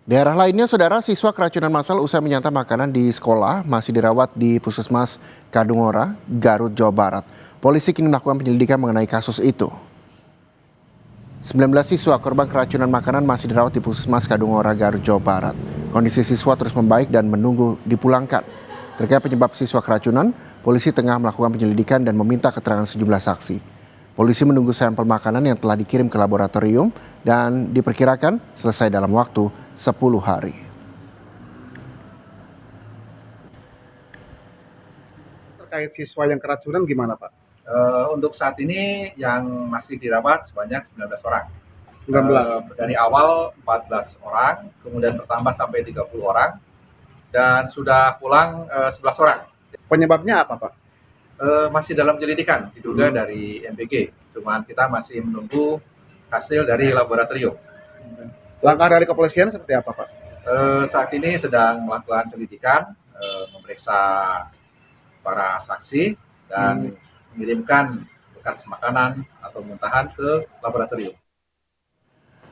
Daerah lainnya, saudara, siswa keracunan massal usai menyantap makanan di sekolah masih dirawat di Puskesmas Kadungora, Garut, Jawa Barat. Polisi kini melakukan penyelidikan mengenai kasus itu. 19 siswa korban keracunan makanan masih dirawat di Puskesmas Kadungora, Garut, Jawa Barat. Kondisi siswa terus membaik dan menunggu dipulangkan. Terkait penyebab siswa keracunan, polisi tengah melakukan penyelidikan dan meminta keterangan sejumlah saksi. Polisi menunggu sampel makanan yang telah dikirim ke laboratorium dan diperkirakan selesai dalam waktu 10 hari. Terkait siswa yang keracunan gimana, Pak? Untuk saat ini yang masih dirawat sebanyak 19 orang. 19. Dari awal 14 orang, kemudian bertambah sampai 30 orang, dan sudah pulang 11 orang. Penyebabnya apa, Pak? Masih dalam penyelidikan, diduga dari MBG. Cuman kita masih menunggu hasil dari laboratorium. Langkah dari kepolisian seperti apa, Pak? Saat ini sedang melakukan penyelidikan, memeriksa para saksi, dan mengirimkan bekas makanan atau muntahan ke laboratorium.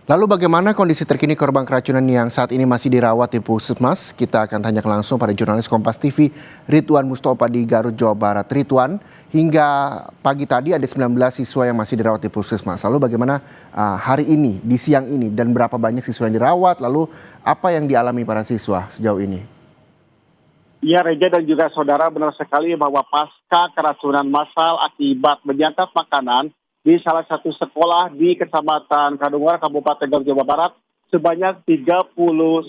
Lalu bagaimana kondisi terkini korban keracunan yang saat ini masih dirawat di Puskesmas? Kita akan tanya langsung pada jurnalis Kompas TV Ridwan Mustofa di Garut, Jawa Barat. Ridwan, hingga pagi tadi ada 19 siswa yang masih dirawat di Puskesmas. Lalu bagaimana hari ini, di siang ini, dan berapa banyak siswa yang dirawat? Lalu apa yang dialami para siswa sejauh ini? Ya, Reja dan juga saudara, benar sekali bahwa pasca keracunan massal akibat menyantap makanan di salah satu sekolah di Kecamatan Kadungora, Kabupaten Garut, Jawa Barat, sebanyak 30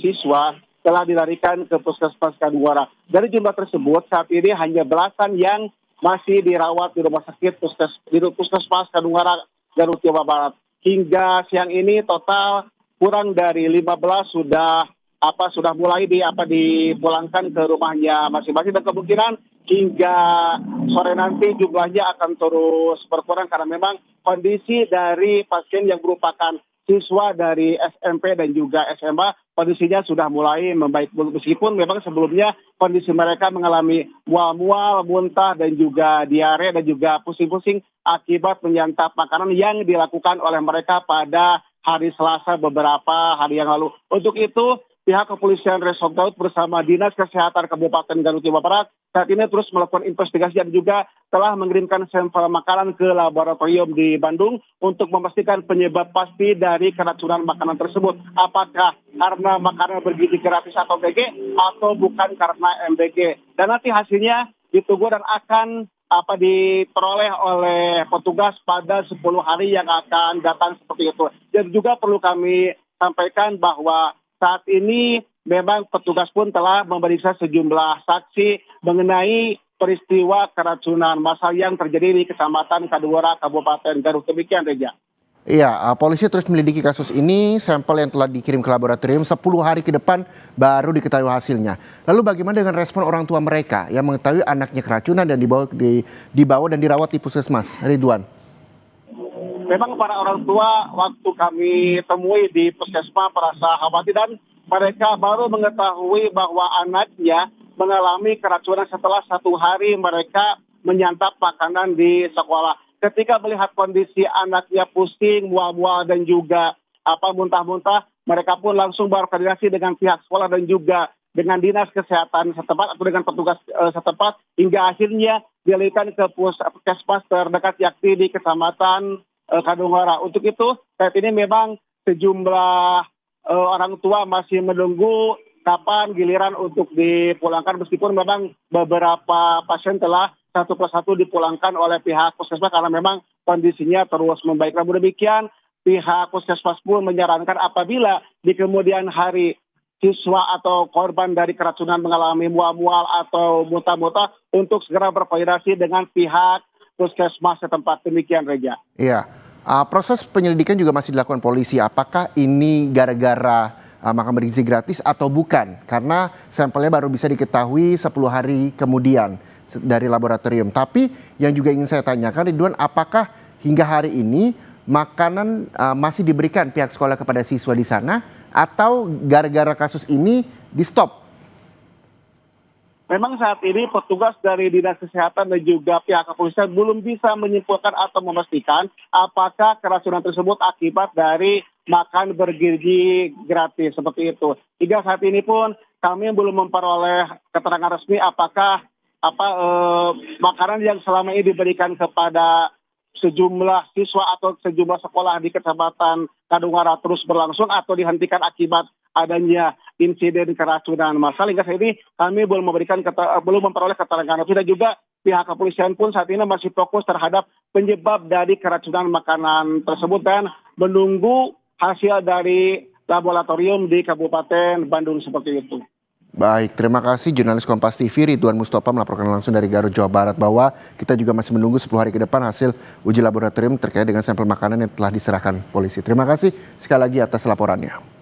siswa telah dilarikan ke Puskesmas Kadungora. Dari jumlah tersebut, saat ini hanya belasan yang masih dirawat di rumah sakit Puskesmas Kadungora, Garut, Jawa Barat. Hingga siang ini total kurang dari 15 sudah mulai dipulangkan ke rumahnya masing-masing, dan kemungkinan hingga sore nanti jumlahnya akan terus berkurang karena memang kondisi dari pasien yang merupakan siswa dari SMP dan juga SMA kondisinya sudah mulai membaik, meskipun memang sebelumnya kondisi mereka mengalami mual-mual, muntah dan juga diare dan juga pusing-pusing akibat menyantap makanan yang dilakukan oleh mereka pada hari Selasa beberapa hari yang lalu. Untuk itu, pihak kepolisian Resort Garut bersama Dinas Kesehatan Kabupaten Garut, Jawa Barat saat ini terus melakukan investigasi dan juga telah mengirimkan sampel makanan ke laboratorium di Bandung untuk memastikan penyebab pasti dari keracunan makanan tersebut. Apakah karena makanan bergizi gratis atau MBG atau bukan karena MBG. Dan nanti hasilnya ditunggu dan akan diperoleh oleh petugas pada 10 hari yang akan datang seperti itu. Dan juga perlu kami sampaikan bahwa saat ini memang petugas pun telah memeriksa sejumlah saksi mengenai peristiwa keracunan massal yang terjadi di Kecamatan Kadungora, Kabupaten Garut. Demikian, Reja. Iya, polisi terus melidiki kasus ini. Sampel yang telah dikirim ke laboratorium 10 hari ke depan baru diketahui hasilnya. Lalu bagaimana dengan respon orang tua mereka yang mengetahui anaknya keracunan dan dibawa dan dirawat di Puskesmas? Ridwan. Memang para orang tua waktu kami temui di Puskesmas merasa khawatir dan mereka baru mengetahui bahwa anaknya mengalami keracunan setelah 1 hari mereka menyantap makanan di sekolah. Ketika melihat kondisi anaknya pusing, mual-mual dan juga muntah-muntah, mereka pun langsung berkoordinasi dengan pihak sekolah dan juga dengan dinas kesehatan setempat atau dengan petugas setempat hingga akhirnya dialihkan ke puskesmas terdekat yakni di Kecamatan Kadungora. Untuk itu, saat ini memang sejumlah orang tua masih menunggu kapan giliran untuk dipulangkan, meskipun memang beberapa pasien telah satu persatu dipulangkan oleh pihak puskesmas karena memang kondisinya terus membaik. Namun demikian, pihak puskesmas pun menyarankan apabila di kemudian hari siswa atau korban dari keracunan mengalami mual-mual atau muntah-muntah untuk segera berkoordinasi dengan pihak puskesmas setempat. Demikian, Reja. Iya, proses penyelidikan juga masih dilakukan polisi. Apakah ini gara-gara makan bergizi gratis atau bukan? Karena sampelnya baru bisa diketahui 10 hari kemudian dari laboratorium. Tapi yang juga ingin saya tanyakan, Ridwan, apakah hingga hari ini makanan masih diberikan pihak sekolah kepada siswa di sana atau gara-gara kasus ini di stop? Memang saat ini petugas dari Dinas Kesehatan dan juga pihak kepolisian belum bisa menyimpulkan atau memastikan apakah keracunan tersebut akibat dari makan bergizi gratis seperti itu. Hingga saat ini pun kami belum memperoleh keterangan resmi apakah makanan yang selama ini diberikan kepada sejumlah siswa atau sejumlah sekolah di Kecamatan Kadungora terus berlangsung atau dihentikan akibat adanya insiden keracunan massal. Hingga saat ini kami belum memperoleh keterangan resmi, dan juga pihak kepolisian pun saat ini masih fokus terhadap penyebab dari keracunan makanan tersebut dan menunggu hasil dari laboratorium di Kabupaten Bandung seperti itu. Baik, terima kasih jurnalis Kompas TV Ridwan Mustafa melaporkan langsung dari Garut, Jawa Barat, bahwa kita juga masih menunggu 10 hari ke depan hasil uji laboratorium terkait dengan sampel makanan yang telah diserahkan polisi. Terima kasih sekali lagi atas laporannya.